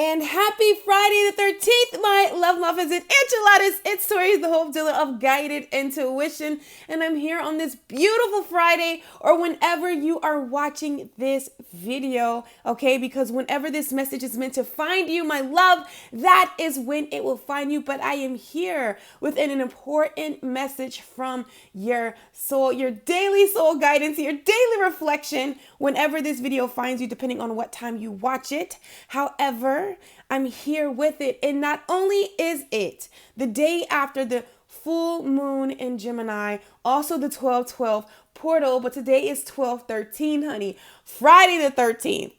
And happy Friday the 13th, my love muffins and enchiladas. It's Tori, the Hope Dealer of Guided Intuition. And I'm here on this beautiful Friday, or whenever you are watching this video, okay? Because whenever this message is meant to find you, my love, that is when it will find you. But I am here with an important message from your soul, your daily soul guidance, your daily reflection, whenever this video finds you, depending on what time you watch it. However, I'm here with it. And not only is it the day after the full moon in Gemini, also the 12/12 portal, but today is 12/13, honey. Friday the 13th.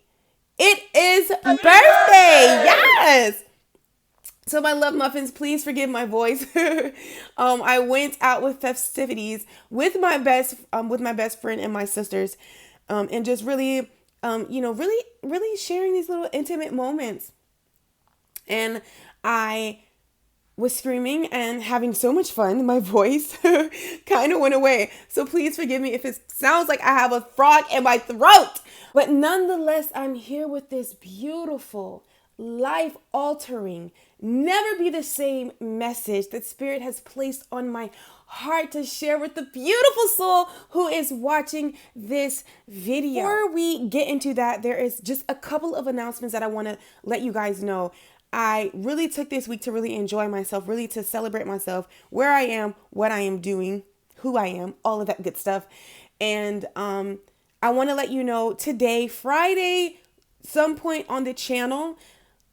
It is birthday. Yes. So my love muffins, please forgive my voice. I went out with festivities with my best friend and my sisters, and just really, really sharing these little intimate moments. And I was screaming and having so much fun. My voice kind of went away. So please forgive me if it sounds like I have a frog in my throat. But nonetheless, I'm here with this beautiful, life-altering, never be the same message that Spirit has placed on my heart to share with the beautiful soul who is watching this video. Before we get into that, there is just a couple of announcements that I want to let you guys know. I really took this week to really enjoy myself, really to celebrate myself, where I am, what I am doing, who I am, all of that good stuff. And I want to let you know today, Friday, some point on the channel,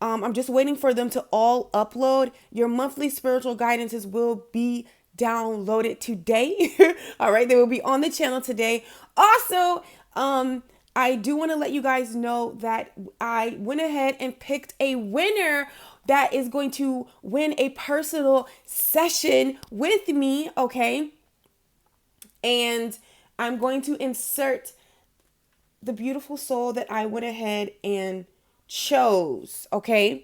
I'm just waiting for them to all upload. Your monthly spiritual guidances will be downloaded today. All right, they will be on the channel today. Also, I do want to let you guys know that I went ahead and picked a winner that is going to win a personal session with me, okay? And I'm going to insert the beautiful soul that I went ahead and chose, okay?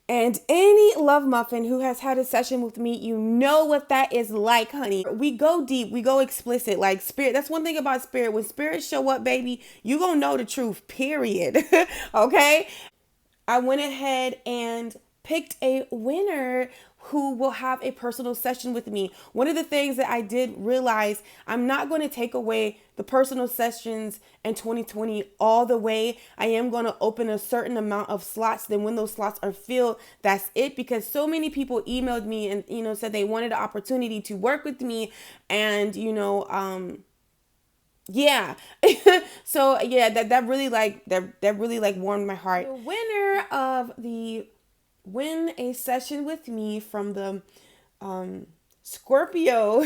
And any love muffin who has had a session with me, you know what that is like, honey. We go deep, we go explicit, like Spirit. That's one thing about Spirit. When Spirit show up, baby, you gonna know the truth, period. Okay? I went ahead and picked a winner who will have a personal session with me. One of the things that I did realize, I'm not going to take away the personal sessions in 2020 all the way. I am going to open a certain amount of slots. Then when those slots are filled, that's it. Because so many people emailed me and, said they wanted an opportunity to work with me. And, yeah. So yeah, that really warmed my heart. The winner of the Win a Session with Me from the Scorpio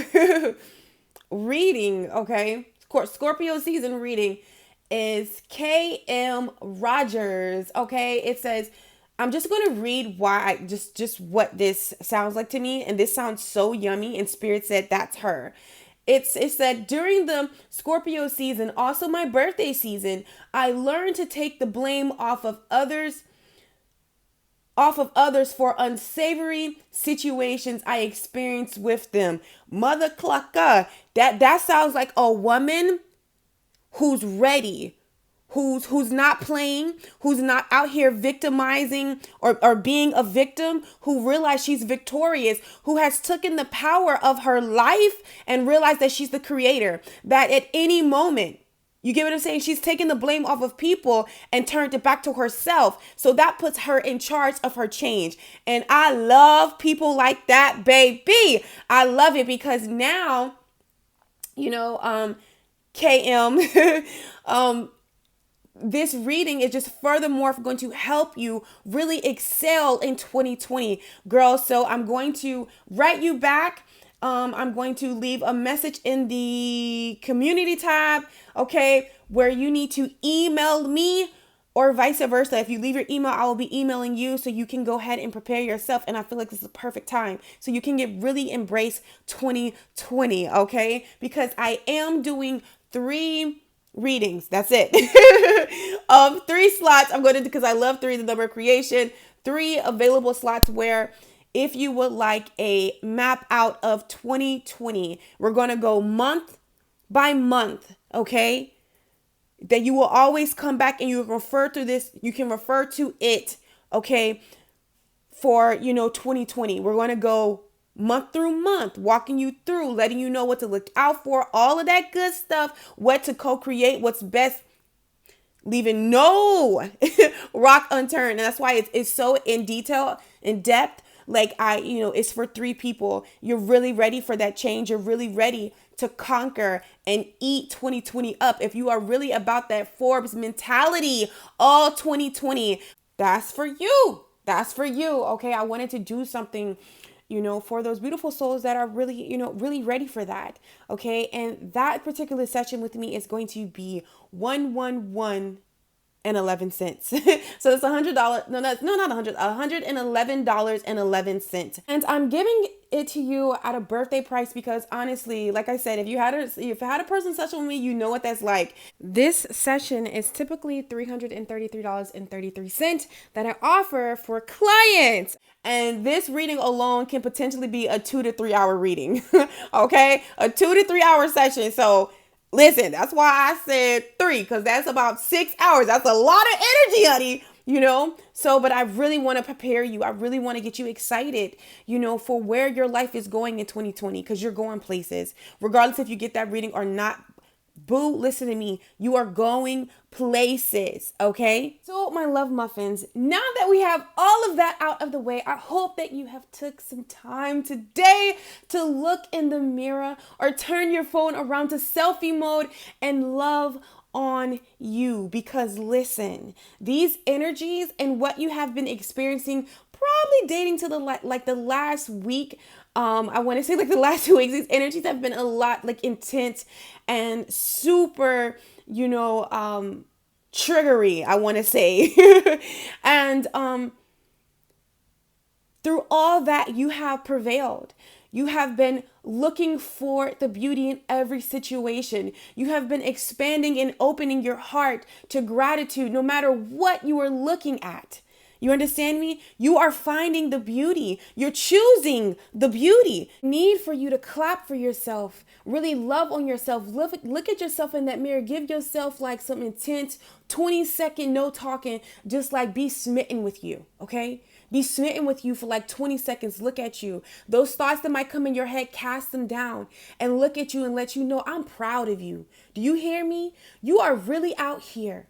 reading, okay? Scorpio season reading is KM Rogers, okay? It says, I'm just going to read just what this sounds like to me. And this sounds so yummy. And Spirit said, that's her. It said, during the Scorpio season, also my birthday season, I learned to take the blame off of others for unsavory situations I experienced with them. Mother clucker. That sounds like a woman who's ready, who's not playing, who's not out here victimizing or being a victim, who realized she's victorious, who has taken the power of her life and realized that she's the creator, that at any moment, you get what I'm saying? She's taken the blame off of people and turned it back to herself. So that puts her in charge of her change. And I love people like that, baby. I love it because now, KM, this reading is just furthermore going to help you really excel in 2020, girl. So I'm going to write you back. I'm going to leave a message in the community tab, okay, where you need to email me or vice versa. If you leave your email, I will be emailing you so you can go ahead and prepare yourself. And I feel like this is the perfect time so you can really embrace 2020, okay? Because I am doing 3 readings. That's it. 3 slots. I'm going to, because I love 3, the number of creation, 3 available slots where if you would like a map out of 2020, we're going to go month by month, okay? That you will always come back and you refer to this. You can refer to it okay, for, 2020. We're going to go month through month, walking you through, letting you know what to look out for, all of that good stuff, what to co-create, what's best, leaving no rock unturned. And that's why it's so in detail, in depth. Like it's for 3 people. You're really ready for that change. You're really ready to conquer and eat 2020 up. If you are really about that Forbes mentality, all 2020, that's for you. That's for you. Okay. I wanted to do something, for those beautiful souls that are really, really ready for that. Okay. And that particular session with me is going to be 111 and 11 cents. So it's $100. No, not 100, $111.11. And I'm giving it to you at a birthday price because honestly, like I said, if you had a person session with me, you know what that's like. This session is typically $333.33 that I offer for clients. And this reading alone can potentially be a 2 to 3 hour reading. Okay? A 2 to 3 hour session. So listen, that's why I said 3, because that's about 6 hours. That's a lot of energy, honey, So, but I really want to prepare you. I really want to get you excited, for where your life is going in 2020, because you're going places. Regardless if you get that reading or not, boo, listen to me. You are going places, okay? So, my love muffins, now that we have all of that out of the way, I hope that you have took some time today to look in the mirror or turn your phone around to selfie mode and love on you. Because listen, these energies and what you have been experiencing, probably dating to the last week, I want to say like the last 2 weeks, these energies have been a lot like intense and super, triggery, I want to say. And through all that, you have prevailed. You have been looking for the beauty in every situation. You have been expanding and opening your heart to gratitude no matter what you are looking at. You understand me? You are finding the beauty. You're choosing the beauty. Need for you to clap for yourself. Really love on yourself. Look at yourself in that mirror. Give yourself like some intense 20-second no talking. Just like be smitten with you. Okay? Be smitten with you for like 20 seconds. Look at you. Those thoughts that might come in your head, cast them down and look at you and let you know I'm proud of you. Do you hear me? You are really out here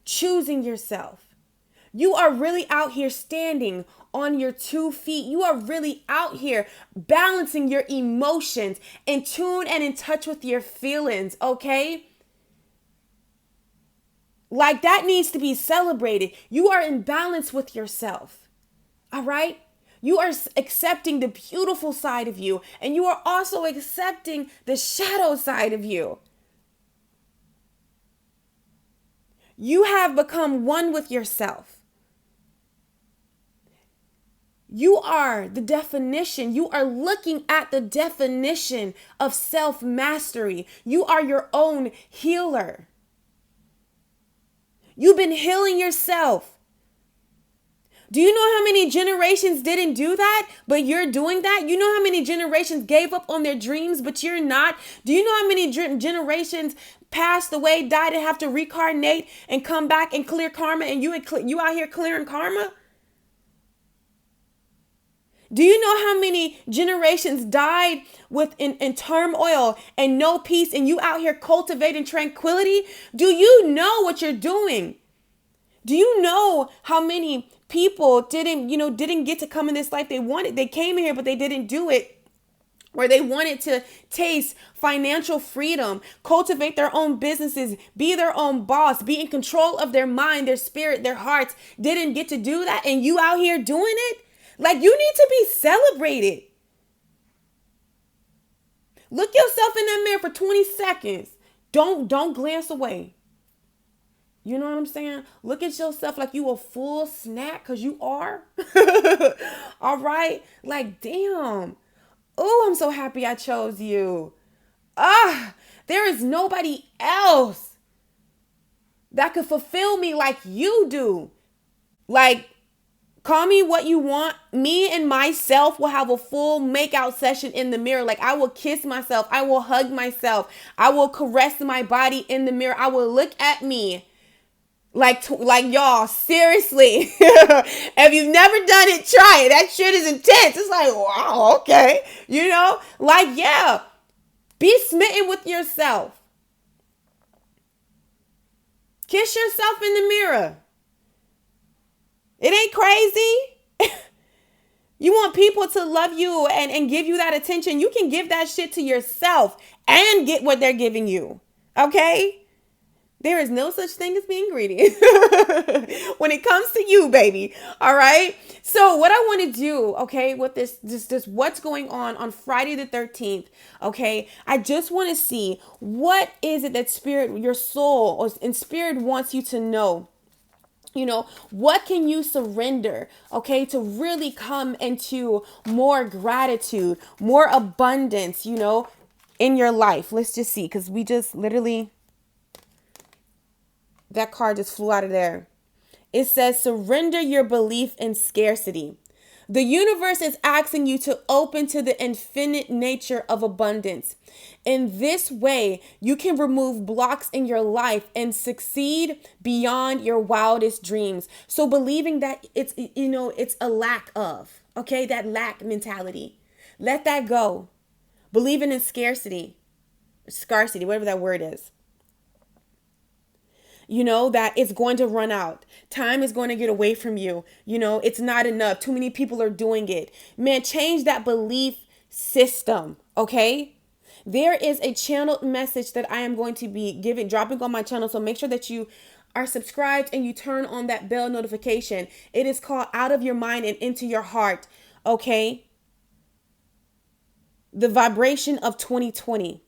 choosing yourself. You are really out here standing on your 2 feet. You are really out here balancing your emotions, in tune and in touch with your feelings, okay? Like that needs to be celebrated. You are in balance with yourself, all right? You are accepting the beautiful side of you, and you are also accepting the shadow side of you. You have become one with yourself. You are the definition. You are looking at the definition of self-mastery. You are your own healer. You've been healing yourself. Do you know how many generations didn't do that, but you're doing that? You know how many generations gave up on their dreams, but you're not? Do you know how many generations passed away, died, and have to reincarnate and come back and clear karma, and you out here clearing karma? Do you know how many generations died in turmoil and no peace, and you out here cultivating tranquility? Do you know what you're doing? Do you know how many people didn't get to come in this life they came here, but they didn't do it? Where they wanted to taste financial freedom, cultivate their own businesses, be their own boss, be in control of their mind, their spirit, their hearts, didn't get to do that, and you out here doing it? Like, you need to be celebrated. Look yourself in that mirror for 20 seconds. Don't glance away. You know what I'm saying? Look at yourself like you a full snack, because you are. All right? Like, damn. Oh, I'm so happy I chose you. There is nobody else that could fulfill me like you do. Like, call me what you want. Me and myself will have a full makeout session in the mirror. Like, I will kiss myself. I will hug myself. I will caress my body in the mirror. I will look at me Like y'all, seriously. If you've never done it, try it. That shit is intense. It's like, wow, okay. Like, yeah, be smitten with yourself. Kiss yourself in the mirror. It ain't crazy. You want people to love you and give you that attention. You can give that shit to yourself and get what they're giving you. Okay? There is no such thing as being greedy when it comes to you, baby. All right. So what I want to do, okay, with this what's going on Friday the 13th. Okay. I just want to see what is it that spirit, your soul and spirit wants you to know. What can you surrender, okay, to really come into more gratitude, more abundance, in your life. Let's just see, because we just literally, that card just flew out of there. It says, surrender your belief in scarcity. The universe is asking you to open to the infinite nature of abundance. In this way, you can remove blocks in your life and succeed beyond your wildest dreams. So believing that it's a lack of, okay, that lack mentality. Let that go. Believing in scarcity, whatever that word is. That it's going to run out. Time is going to get away from you. It's not enough. Too many people are doing it. Man, change that belief system, okay? There is a channeled message that I am going to be dropping on my channel. So make sure that you are subscribed and you turn on that bell notification. It is called Out of Your Mind and Into Your Heart, okay? The vibration of 2020.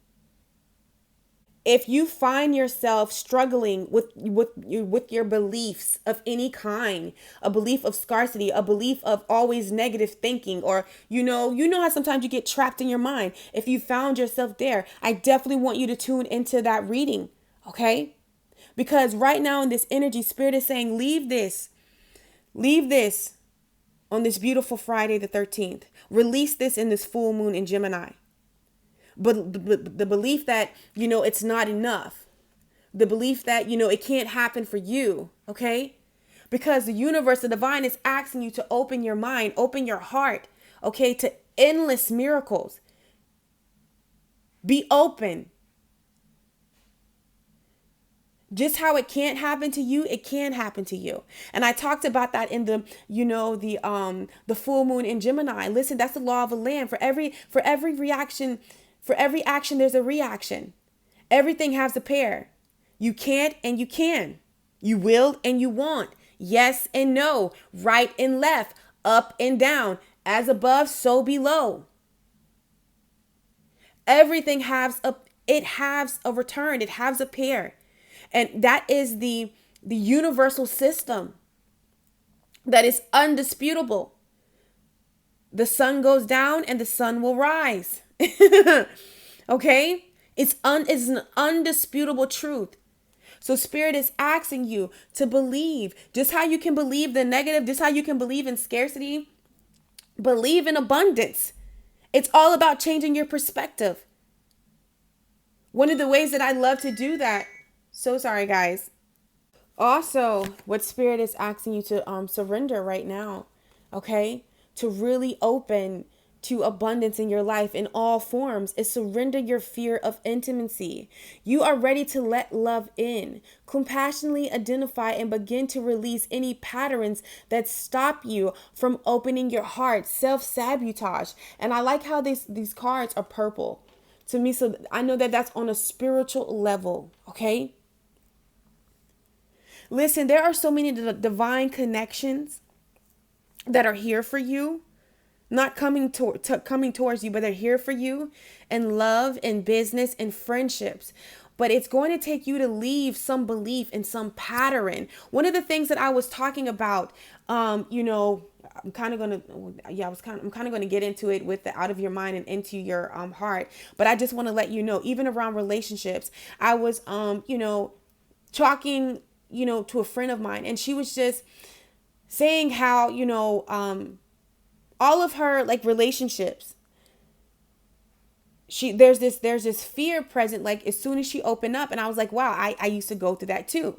If you find yourself struggling with your beliefs of any kind, a belief of scarcity, a belief of always negative thinking, or you know how sometimes you get trapped in your mind. If you found yourself there, I definitely want you to tune into that reading, okay? Because right now in this energy, spirit is saying, leave this on this beautiful Friday the 13th. Release this in this full moon in Gemini. But the belief that, it's not enough. The belief that, it can't happen for you. Okay? Because the universe, the divine is asking you to open your mind, open your heart, okay, to endless miracles. Be open. Just how it can't happen to you, it can happen to you. And I talked about that in the full moon in Gemini. Listen, that's the law of the land. For every reaction, for every action, there's a reaction. Everything has a pair. You can't and you can. You will and you want. Yes and no. Right and left. Up and down. As above, so below. Everything has a return. It has a pair. And that is the universal system that is undisputable. The sun goes down and the sun will rise. Okay? It's an undisputable truth. So spirit is asking you to believe. Just how you can believe the negative, just how you can believe in scarcity, believe in abundance. It's all about changing your perspective. One of the ways that I love to do that, so sorry guys. Also, what spirit is asking you to surrender right now, okay? To really open to abundance in your life in all forms is surrender your fear of intimacy. You are ready to let love in. Compassionately identify and begin to release any patterns that stop you from opening your heart. Self-sabotage. And I like how these cards are purple to me. So I know that that's on a spiritual level. Okay. Listen, there are so many divine connections that are here for you. Not coming towards you, but they're here for you in love, in business, in friendships. But it's going to take you to leave some belief in some pattern. One of the things that I was talking about, I'm kind of going to get into it with the out of your mind and into your heart. But I just want to let you know, even around relationships, I was, talking, to a friend of mine, and she was just saying how, all of her like relationships, there's this fear present, like as soon as she opened up, and I was like, wow, I used to go through that too.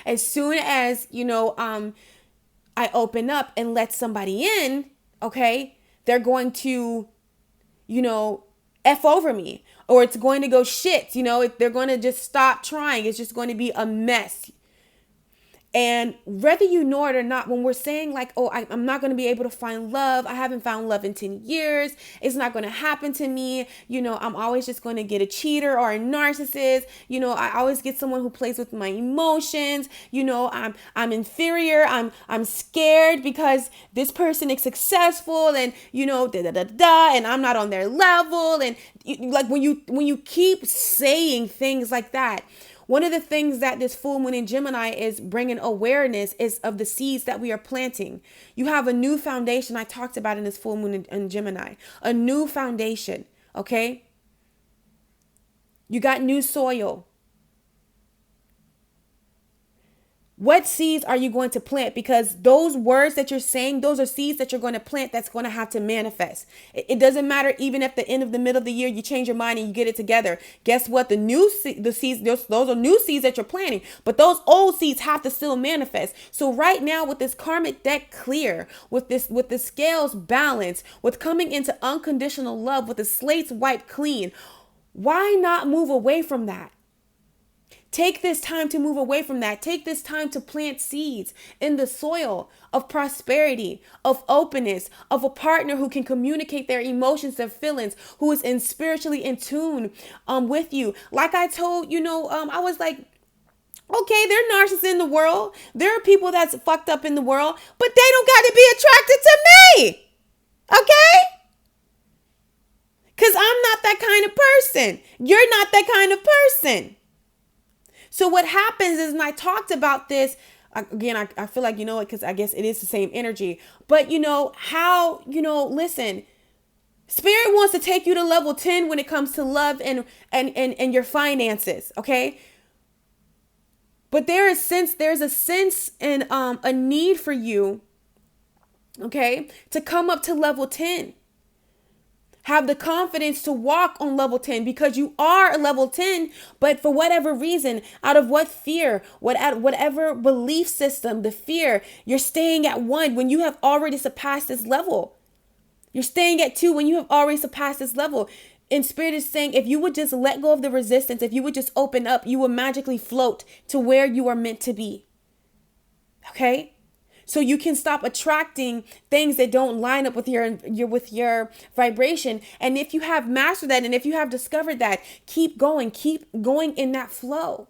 As soon as I open up and let somebody in, okay, they're going to F over me, or it's going to go shit, they're going to just stop trying. It's just going to be a mess. And whether you know it or not, when we're saying like, oh, I'm not going to be able to find love. I haven't found love in 10 years. It's not going to happen to me. I'm always just going to get a cheater or a narcissist. I always get someone who plays with my emotions. I'm inferior. I'm scared because this person is successful and, and I'm not on their level. And like when you keep saying things like that, one of the things that this full moon in Gemini is bringing awareness is of the seeds that we are planting. You have a new foundation. I talked about in this full moon in Gemini, a new foundation. Okay. You got new soil. What seeds are you going to plant? Because those words that you're saying, those are seeds that you're going to plant that's going to have to manifest. It doesn't matter even at the end of the middle of the year, you change your mind and you get it together. Guess what? The seeds, those are new seeds that you're planting, but those old seeds have to still manifest. So right now with this karmic deck clear, with the scales balanced, with coming into unconditional love, with the slates wiped clean, why not move away from that? Take this time to move away from that. Take this time to plant seeds in the soil of prosperity, of openness, of a partner who can communicate their emotions, their feelings, who is spiritually in tune with you. Like I told, I was like, okay, there are narcissists in the world. There are people that's fucked up in the world, but they don't got to be attracted to me. Okay? Because I'm not that kind of person. You're not that kind of person. So what happens is, and I talked about this, again, I feel like, because I guess it is the same energy, but listen, Spirit wants to take you to level 10 when it comes to love and your finances. Okay. But there's a sense and a need for you, okay, to come up to level 10. Have the confidence to walk on level 10 because you are a level 10, but for whatever reason, out of what fear, whatever belief system, the fear, you're staying at 1 when you have already surpassed this level. You're staying at 2 when you have already surpassed this level. And Spirit is saying, if you would just let go of the resistance, if you would just open up, you will magically float to where you are meant to be. Okay? So you can stop attracting things that don't line up with your vibration. And if you have mastered that, and if you have discovered that, keep going in that flow.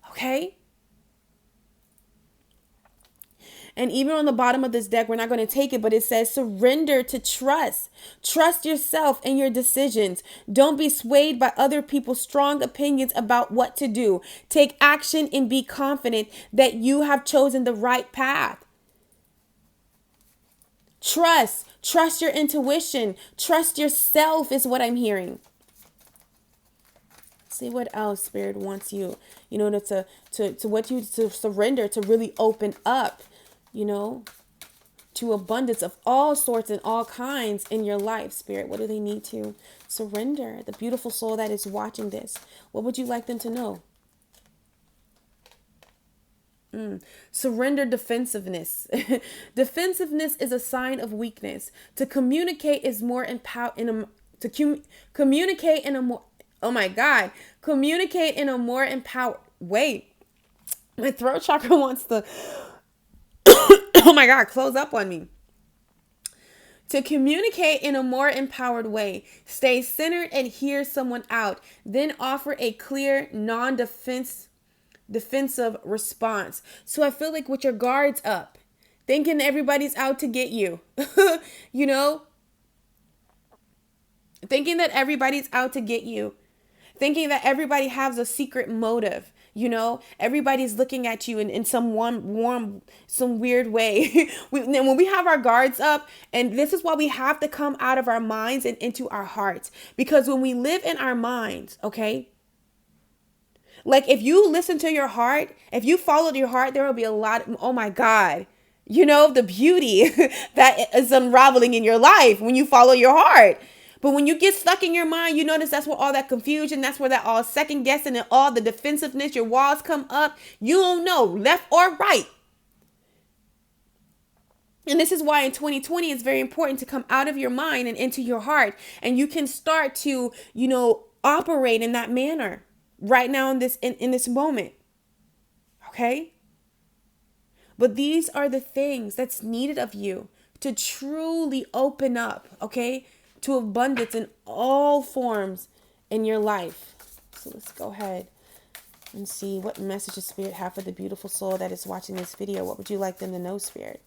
Okay? And even on the bottom of this deck, we're not going to take it, but it says surrender to trust. Trust yourself and your decisions. Don't be swayed by other people's strong opinions about what to do. Take action and be confident that you have chosen the right path. Trust your intuition. Trust yourself is what I'm hearing. See what else Spirit wants you, to surrender, to really open up, to abundance of all sorts and all kinds in your life. Spirit, what do they need to surrender? The beautiful soul that is watching this, what would you like them to know? Surrender defensiveness. Defensiveness is a sign of weakness. To communicate is more communicate in a more, oh my God, communicate in a more empowered way. My throat chakra wants to, oh my God, close up on me. To communicate in a more empowered way, stay centered and hear someone out, then offer a clear, defensive response. So I feel like with your guards up, thinking everybody's out to get you, thinking that everybody's out to get you, thinking that everybody has a secret motive, everybody's looking at you in some warm, some weird way. When we have our guards up, and this is why we have to come out of our minds and into our hearts, because when we live in our minds, okay, like if you listen to your heart, if you followed your heart, there will be a lot. Oh my God. The beauty that is unraveling in your life when you follow your heart. But when you get stuck in your mind, you notice that's where all that confusion, that's where that all second guessing and all the defensiveness, your walls come up. You don't know left or right. And this is why in 2020, it's very important to come out of your mind and into your heart. And you can start to, operate in that manner right now in this moment. Okay? But these are the things that's needed of you to truly open up, okay, to abundance in all forms in your life. So let's go ahead and see what messages Spirit have for the beautiful soul that is watching this video. What would you like them to know, Spirit?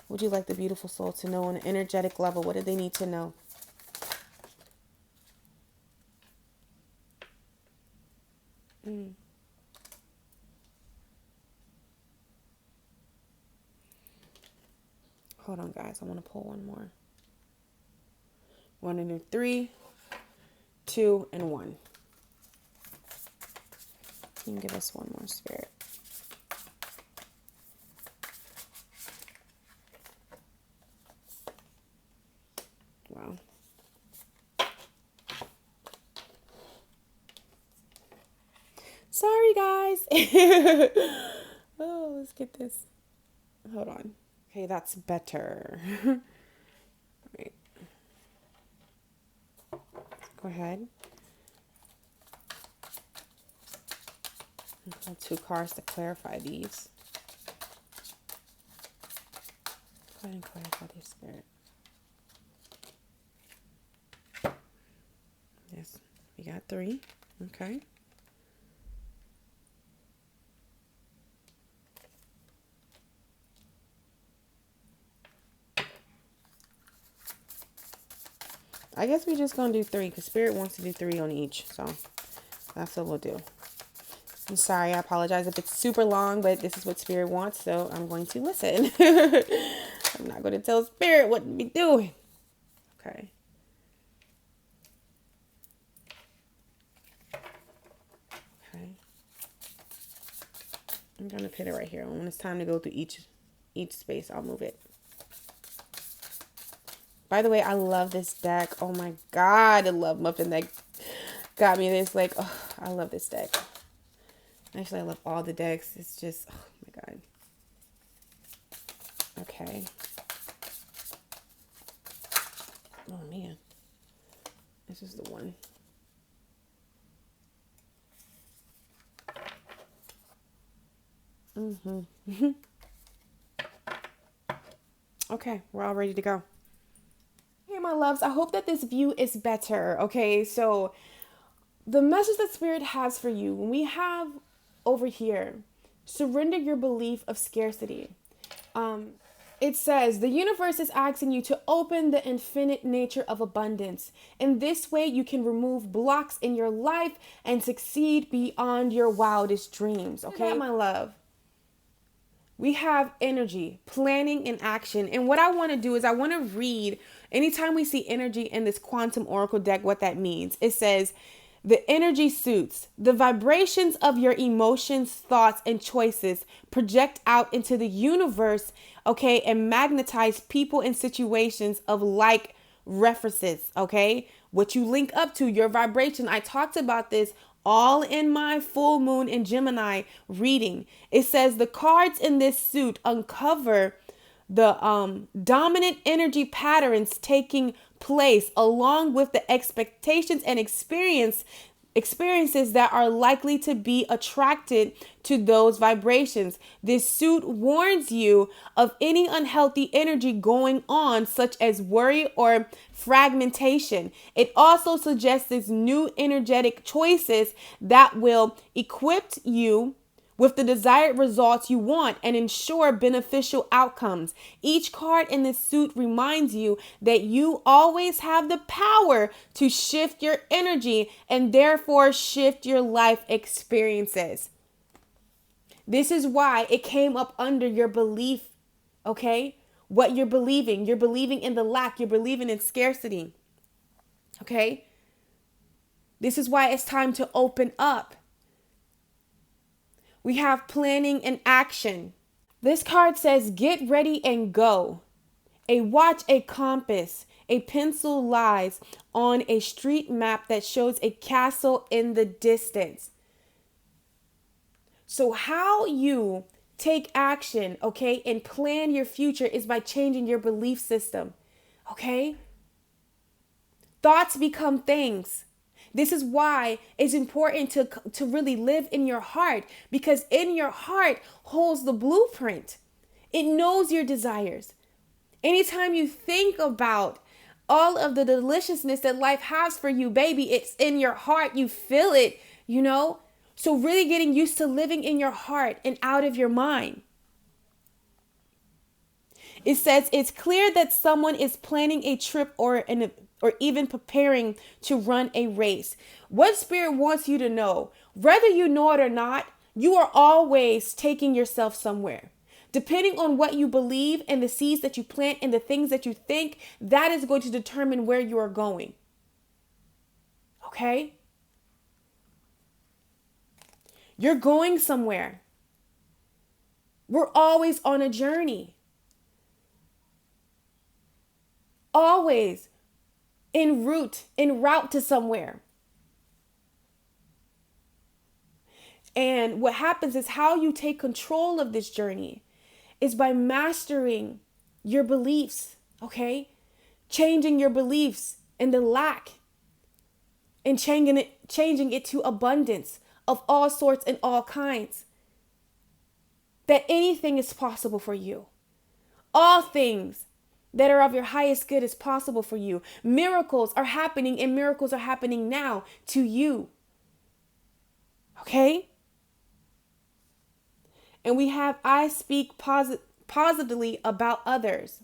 What would you like the beautiful soul to know on an energetic level? What do they need to know? Hold on, guys. I want to pull one more. 1 and 3, 2 and 1. You can give us one more, Spirit. Wow. Sorry, guys. Oh, let's get this. Hold on. Okay, that's better. Right. Go ahead. I'll pull 2 cards to clarify these. Go ahead and clarify this, Spirit. Yes, we got 3. Okay. I guess we're just going to do 3 because Spirit wants to do 3 on each. So that's what we'll do. I'm sorry. I apologize if it's super long, but this is what Spirit wants. So I'm going to listen. I'm not going to tell Spirit what to be doing. Okay. Okay. I'm going to put it right here. When it's time to go through each space, I'll move it. By the way, I love this deck. Oh my God, I love Muffin that got me this. Like, oh, I love this deck. Actually, I love all the decks. It's just, oh my God. Okay. Oh man. This is the one. Okay, we're all ready to go. My loves, I hope that this view is better. Okay, so the message that Spirit has for you, when we have over here, surrender your belief of scarcity. It says the universe is asking you to open the infinite nature of abundance. In this way, you can remove blocks in your life and succeed beyond your wildest dreams. Okay, my love. We have energy, planning, and action. And what I want to do is I want to read, anytime we see energy in this quantum oracle deck, what that means. It says, the energy suits, the vibrations of your emotions, thoughts, and choices project out into the universe, okay, and magnetize people and situations of like references, okay? What you link up to, your vibration. I talked about this all in my full moon in Gemini reading. It says the cards in this suit uncover the dominant energy patterns taking place along with the expectations and experiences that are likely to be attracted to those vibrations. This suit warns you of any unhealthy energy going on, such as worry or fragmentation. It also suggests these new energetic choices that will equip you with the desired results you want and ensure beneficial outcomes. Each card in this suit reminds you that you always have the power to shift your energy and therefore shift your life experiences. This is why it came up under your belief, okay? What you're believing. You're believing in the lack. You're believing in scarcity, okay? This is why it's time to open up. We have planning and action. This card says, get ready and go. A watch, a compass, a pencil lies on a street map that shows a castle in the distance. So how you take action, okay, and plan your future is by changing your belief system, okay? Thoughts become things. This is why it's important to really live in your heart, because in your heart holds the blueprint. It knows your desires. Anytime you think about all of the deliciousness that life has for you, baby, it's in your heart. You feel it, you know? So really getting used to living in your heart and out of your mind. It says it's clear that someone is planning a trip or even preparing to run a race. What Spirit wants you to know, whether you know it or not, you are always taking yourself somewhere. Depending on what you believe and the seeds that you plant and the things that you think, that is going to determine where you are going. Okay? You're going somewhere. We're always on a journey. Always en route to somewhere. And what happens is how you take control of this journey is by mastering your beliefs, okay? Changing your beliefs in the lack and changing it to abundance of all sorts and all kinds. That anything is possible for you. All things that are of your highest good is possible for you. Miracles are happening, and miracles are happening now to you. Okay? And we have, I speak positively about others.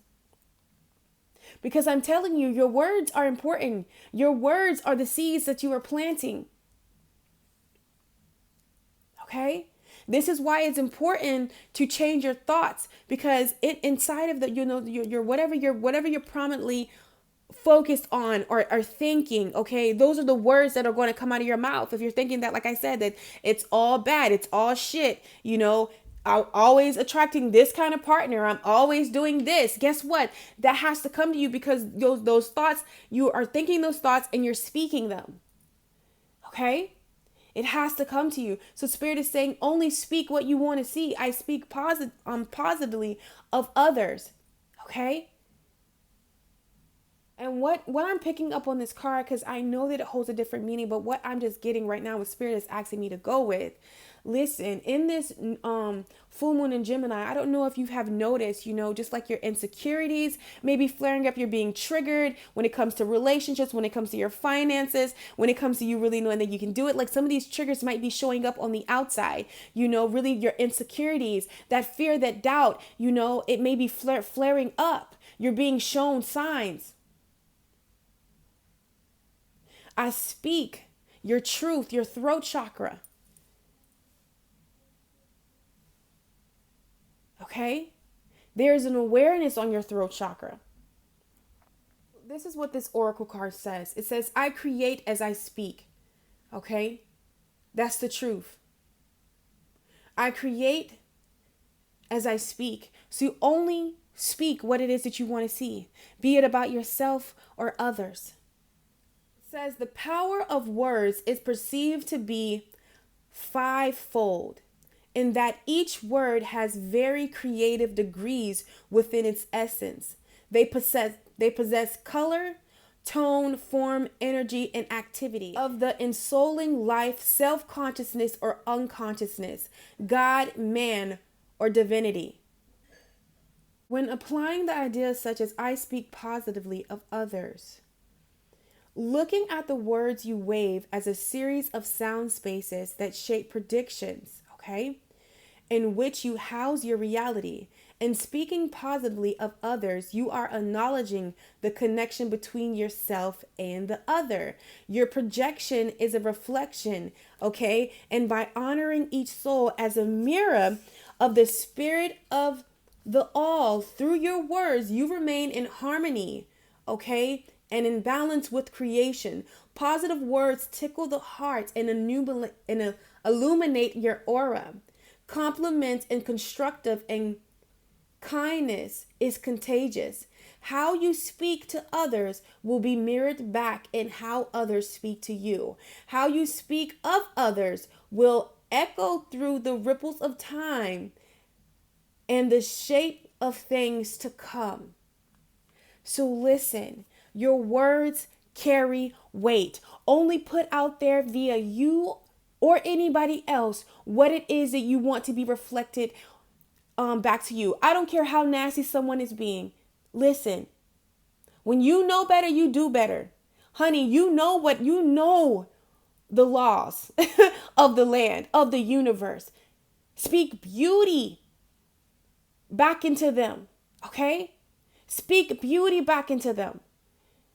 Because I'm telling you, your words are important. Your words are the seeds that you are planting. Okay? This is why it's important to change your thoughts, because inside of the, your whatever you're prominently focused on or are thinking, okay, those are the words that are going to come out of your mouth. If you're thinking that, like I said, that it's all bad, it's all shit, I'm always attracting this kind of partner, I'm always doing this. Guess what? That has to come to you because those thoughts, you are thinking those thoughts and you're speaking them. Okay? It has to come to you. So Spirit is saying, only speak what you want to see. I speak positively of others. Okay? And what I'm picking up on this card, because I know that it holds a different meaning, but what I'm just getting right now, what Spirit is asking me to go with. Listen, in this full moon in Gemini, I don't know if you have noticed, just like your insecurities maybe flaring up, you're being triggered when it comes to relationships, when it comes to your finances, when it comes to you really knowing that you can do it. Like some of these triggers might be showing up on the outside, really your insecurities, that fear, that doubt, it may be flaring up. You're being shown signs. I speak your truth, your throat chakra. Okay? There's an awareness on your throat chakra. This is what this oracle card says. It says, I create as I speak. Okay? That's the truth. I create as I speak. So you only speak what it is that you want to see, be it about yourself or others. It says the power of words is perceived to be fivefold, in that each word has very creative degrees within its essence. They possess color, tone, form, energy, and activity of the ensouling life, self-consciousness or unconsciousness, God, man, or divinity. When applying the ideas such as I speak positively of others, looking at the words you wave as a series of sound spaces that shape predictions, okay, in which you house your reality, and speaking positively of others, you are acknowledging the connection between yourself and the other. Your projection is a reflection, okay? And by honoring each soul as a mirror of the spirit of the all through your words, you remain in harmony, okay? And in balance with creation. Positive words tickle the heart and illuminate your aura. Compliment and constructive and kindness is contagious. How you speak to others will be mirrored back in how others speak to you. How you speak of others will echo through the ripples of time and the shape of things to come. So listen, your words carry weight. Only put out there via you or anybody else what it is that you want to be reflected back to you. I don't care how nasty someone is being. Listen, when you know better, you do better. Honey, you know the laws of the land, of the universe. Speak beauty back into them, okay? Speak beauty back into them.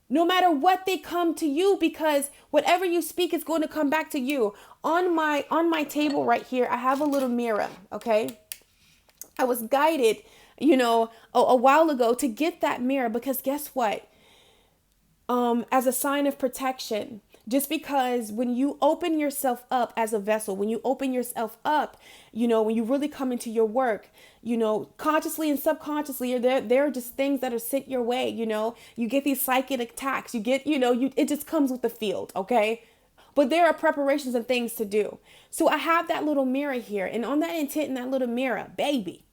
No matter what they come to you, because whatever you speak is going to come back to you. On my table right here, I have a little mirror, okay? I was guided, a while ago to get that mirror because guess what? As a sign of protection, just because when you open yourself up as a vessel, when you open yourself up, when you really come into your work, consciously and subconsciously, there are just things that are sent your way. You get these psychic attacks, it just comes with the field. Okay. But there are preparations and things to do. So I have that little mirror here, and on that intent in that little mirror, baby.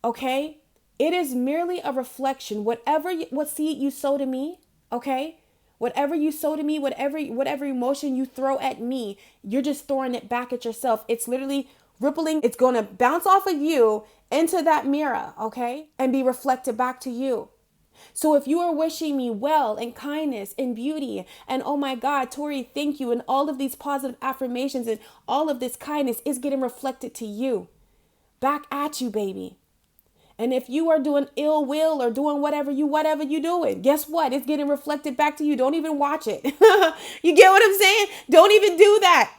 Okay. It is merely a reflection. What seed you sow to me. Okay. Whatever you sow to me, whatever emotion you throw at me, you're just throwing it back at yourself. It's literally rippling. It's going to bounce off of you into that mirror, okay? And be reflected back to you. So if you are wishing me well and kindness and beauty and oh my God, Tori, thank you. And all of these positive affirmations and all of this kindness is getting reflected to you. Back at you, baby. And if you are doing ill will or doing whatever you doing, guess what? It's getting reflected back to you. Don't even watch it. You get what I'm saying? Don't even do that.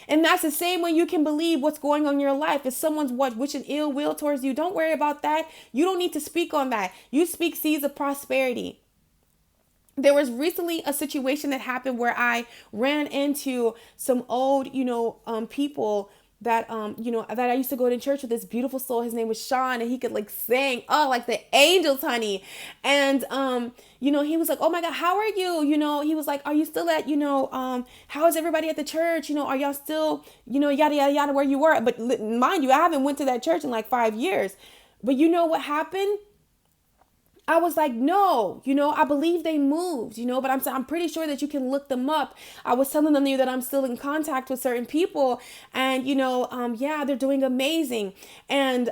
And that's the same way you can believe what's going on in your life. If someone's wishing ill will towards you, don't worry about that. You don't need to speak on that. You speak seeds of prosperity. There was recently a situation that happened where I ran into some old, people that that I used to go to church with, this beautiful soul. His name was Sean, and he could sing, like the angels, honey. And he was like, oh my God, how are you? He was like, are you still at, how is everybody at the church? Are y'all still, yada yada yada, where you were? But mind you, I haven't went to that church in 5 years. But you know what happened? I was like, no, I believe they moved, but I'm pretty sure that you can look them up. I was telling them that I'm still in contact with certain people, and, they're doing amazing. And,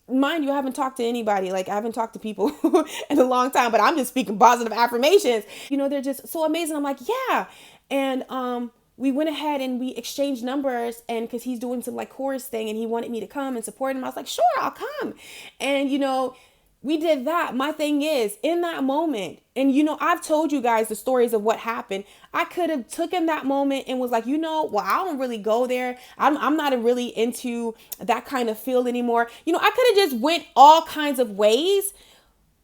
mind you, I haven't talked to anybody. I haven't talked to people in a long time, but I'm just speaking positive affirmations. They're just so amazing. I'm like, yeah. And, we went ahead and we exchanged numbers, and because he's doing some chorus thing and he wanted me to come and support him. I was like, sure, I'll come. And, we did that. My thing is, in that moment, and I've told you guys the stories of what happened. I could have taken that moment and was like, well, I don't really go there. I'm not really into that kind of field anymore. I could have just went all kinds of ways.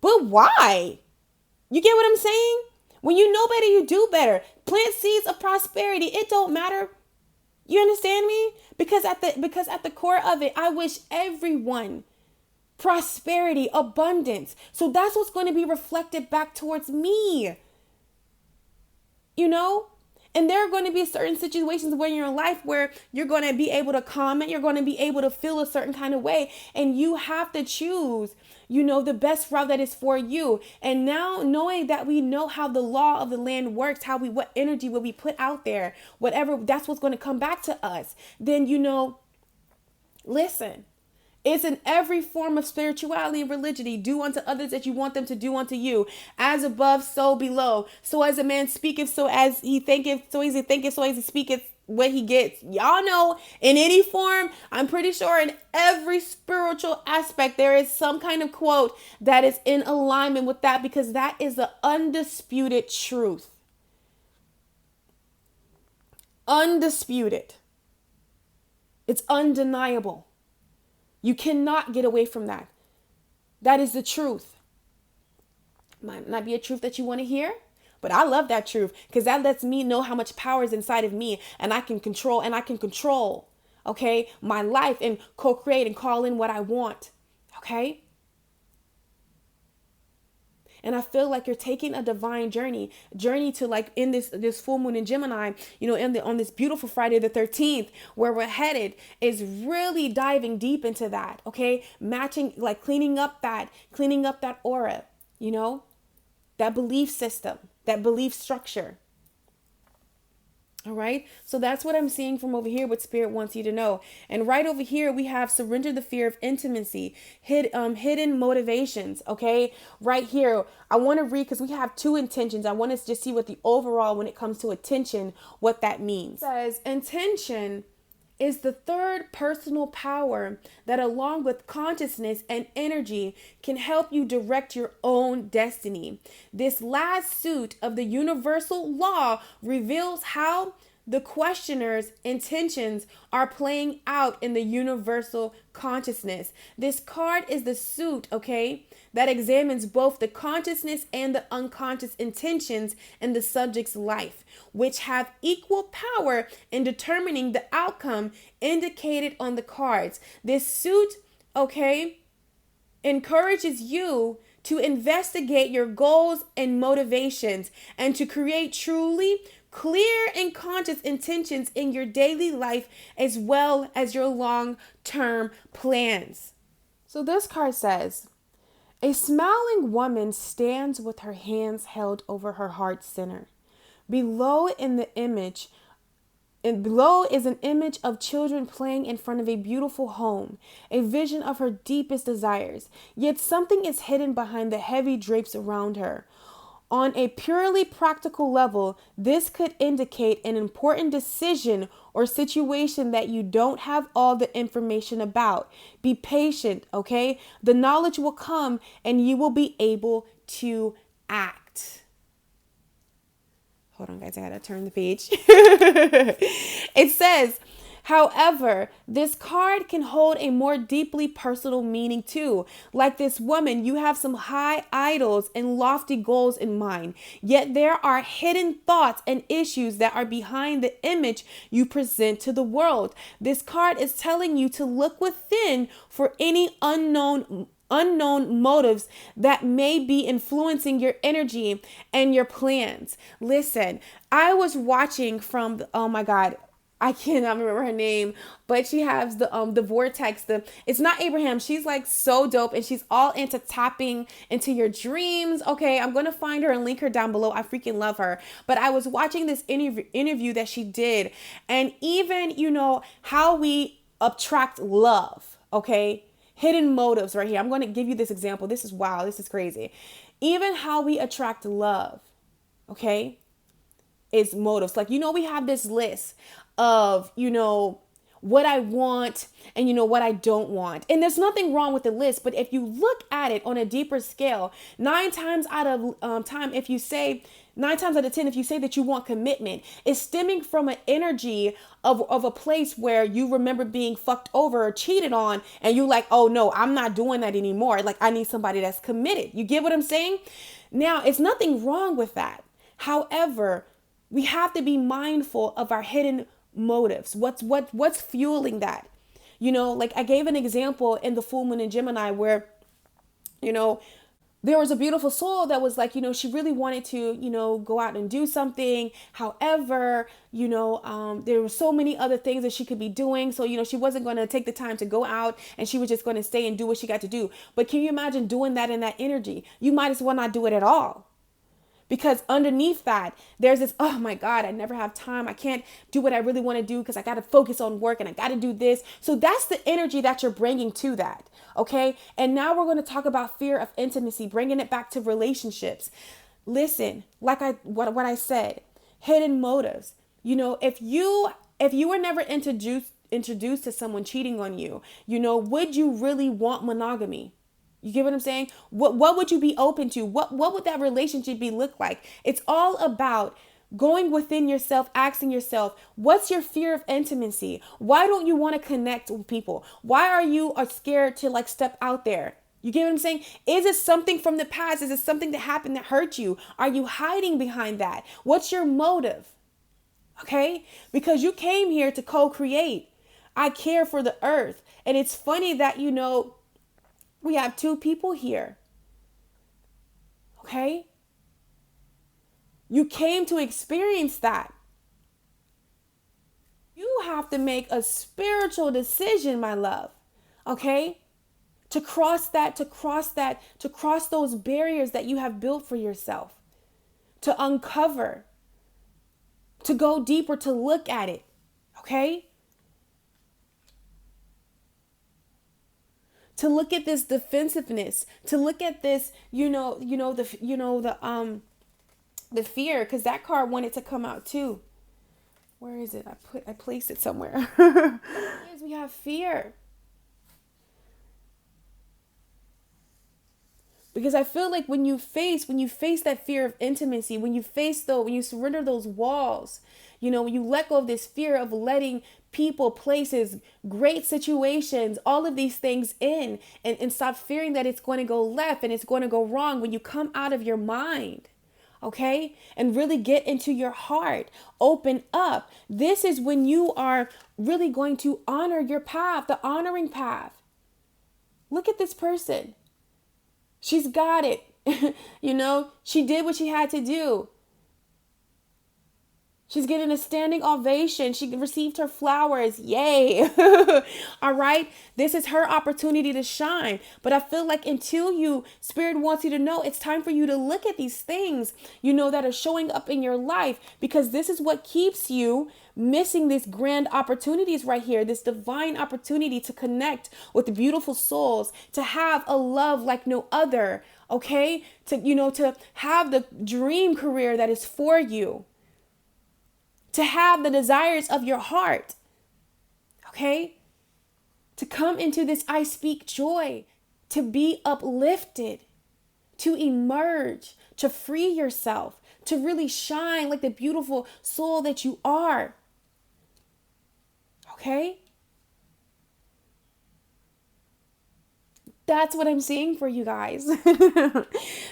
But why? You get what I'm saying? When you know better, you do better. Plant seeds of prosperity. It don't matter. You understand me? Because at the core of it, I wish everyone prosperity, abundance. So that's what's going to be reflected back towards me. And there are going to be certain situations where in your life where you're going to be able to comment, you're going to be able to feel a certain kind of way, and you have to choose, the best route that is for you. And now knowing that we know how the law of the land works, what energy will be put out there, whatever, that's what's going to come back to us. Then, listen. It's in every form of spirituality and religion. Do unto others that you want them to do unto you. As above, so below. So as a man speaketh, so as he thinketh, so as he thinketh, so as he speaketh, what he gets. Y'all know, in any form, I'm pretty sure in every spiritual aspect, there is some kind of quote that is in alignment with that, because that is the undisputed truth. Undisputed. It's undeniable. You cannot get away from that. That is the truth. Might not be a truth that you want to hear, but I love that truth because that lets me know how much power is inside of me, and I can control, okay, my life and co-create and call in what I want, okay? And I feel like you're taking a divine journey to like in this full moon in Gemini, on this beautiful Friday the 13th, where we're headed is really diving deep into that. Okay. Matching, like cleaning up that aura, that belief system, that belief structure. All right. So that's what I'm seeing from over here, what Spirit wants you to know. And right over here, we have surrender the fear of intimacy, hidden motivations. OK, right here, I want to read because we have two intentions. I want to just see what the overall, when it comes to attention, what that means. It says intention is the third personal power that, along with consciousness and energy, can help you direct your own destiny. This last suit of the universal law reveals how the questioner's intentions are playing out in the universal consciousness. This card is the suit, okay, that examines both the consciousness and the unconscious intentions in the subject's life, which have equal power in determining the outcome indicated on the cards. This suit, okay, encourages you to investigate your goals and motivations and to create truly clear and conscious intentions in your daily life as well as your long-term plans. So this card says, a smiling woman stands with her hands held over her heart center. Below is an image of children playing in front of a beautiful home, a vision of her deepest desires. Yet something is hidden behind the heavy drapes around her. On a purely practical level, this could indicate an important decision or situation that you don't have all the information about. Be patient, okay? The knowledge will come and you will be able to act. Hold on, guys, I gotta turn the page. It says, however, this card can hold a more deeply personal meaning too. Like this woman, you have some high idols and lofty goals in mind. Yet there are hidden thoughts and issues that are behind the image you present to the world. This card is telling you to look within for any unknown motives that may be influencing your energy and your plans. Listen, I was watching from oh my God, I cannot remember her name, but she has the vortex. It's not Abraham. She's like so dope, and she's all into tapping into your dreams. Okay, I'm gonna find her and link her down below. I freaking love her. But I was watching this interview that she did, and even how we attract love. Okay, hidden motives right here. I'm gonna give you this example. This is wow. This is crazy. Even how we attract love. Okay, is motives. Like we have this list of, what I want and, what I don't want. And there's nothing wrong with the list. But if you look at it on a deeper scale, 9 times out of 10, if you say that you want commitment, it's stemming from an energy of a place where you remember being fucked over or cheated on. And you're like, oh, no, I'm not doing that anymore. Like, I need somebody that's committed. You get what I'm saying? Now, it's nothing wrong with that. However, we have to be mindful of our hidden motives. What's fueling that? Like I gave an example in the full moon in Gemini where, there was a beautiful soul that was like, she really wanted to, go out and do something. However, there were so many other things that she could be doing. So, she wasn't going to take the time to go out and she was just going to stay and do what she got to do. But can you imagine doing that in that energy? You might as well not do it at all. Because underneath that, there's this, oh my God, I never have time. I can't do what I really want to do because I got to focus on work and I got to do this. So that's the energy that you're bringing to that. Okay. And now we're going to talk about fear of intimacy, bringing it back to relationships. Listen, like what I said, hidden motives. If you were never introduced to someone cheating on you, would you really want monogamy? You get what I'm saying? What would you be open to? What would that relationship look like? It's all about going within yourself, asking yourself, what's your fear of intimacy? Why don't you want to connect with people? Why are you scared to step out there? You get what I'm saying? Is it something from the past? Is it something that happened that hurt you? Are you hiding behind that? What's your motive? Okay? Because you came here to co-create. I care for the earth. And it's funny that, we have 2 people here. Okay? You came to experience that. You have to make a spiritual decision, my love. Okay? To cross those barriers that you have built for yourself. To uncover. To go deeper, to look at it. Okay? To look at this defensiveness, to look at this, the fear, because that card wanted to come out too. Where is it? I placed it somewhere. Yes, we have fear. Because I feel like when you face that fear of intimacy, when you surrender those walls, when you let go of this fear of letting people, places, great situations, all of these things in, and stop fearing that it's going to go left and it's going to go wrong, when you come out of your mind, okay, and really get into your heart, open up, this is when you are really going to honor your path, the honoring path. Look at this person. She's got it. She did what she had to do. She's getting a standing ovation. She received her flowers. Yay. All right. This is her opportunity to shine. But I feel like Spirit wants you to know it's time for you to look at these things, that are showing up in your life, because this is what keeps you missing these grand opportunities right here, this divine opportunity to connect with beautiful souls, to have a love like no other. Okay. To have the dream career that is for you. To have the desires of your heart, okay? To come into this I speak joy, to be uplifted, to emerge, to free yourself, to really shine like the beautiful soul that you are, okay? That's what I'm seeing for you guys.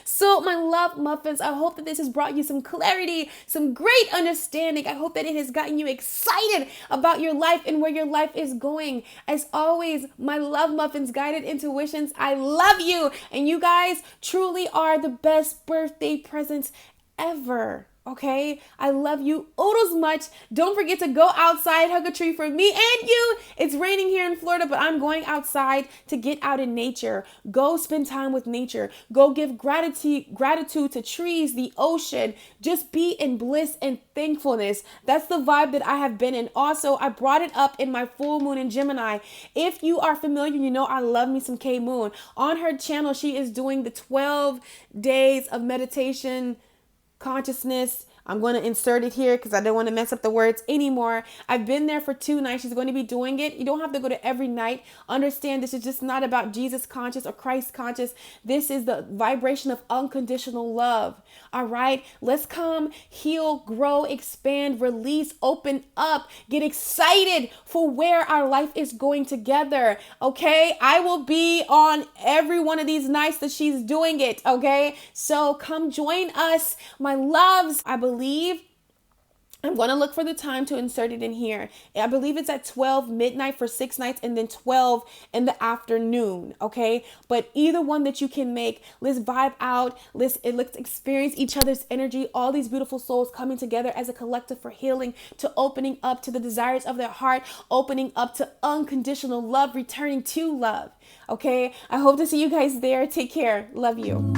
So my love muffins, I hope that this has brought you some clarity, some great understanding. I hope that it has gotten you excited about your life and where your life is going. As always, my love muffins, guided intuitions, I love you. And you guys truly are the best birthday presents ever. Okay, I love you oodles much. Don't forget to go outside, hug a tree for me and you. It's raining here in Florida, but I'm going outside to get out in nature. Go spend time with nature. Go give gratitude to trees, the ocean. Just be in bliss and thankfulness. That's the vibe that I have been in. Also, I brought it up in my full moon in Gemini. If you are familiar, I love me some K Moon. On her channel, she is doing the 12 days of meditation consciousness. I'm going to insert it here because I don't want to mess up the words anymore. I've been there for 2 nights. She's going to be doing it. You don't have to go to every night. Understand, this is just not about Jesus conscious or Christ conscious. This is the vibration of unconditional love. All right. Let's come, heal, grow, expand, release, open up, get excited for where our life is going together. Okay. I will be on every one of these nights that she's doing it. Okay. So come join us, my loves. I believe I'm going to look for the time to insert it in here. I believe it's at 12 midnight for 6 nights and then 12 in the afternoon. Okay. But either one that you can make, let's vibe out. Let's experience each other's energy. All these beautiful souls coming together as a collective for healing, to opening up to the desires of their heart, opening up to unconditional love, returning to love. Okay. I hope to see you guys there. Take care. Love you.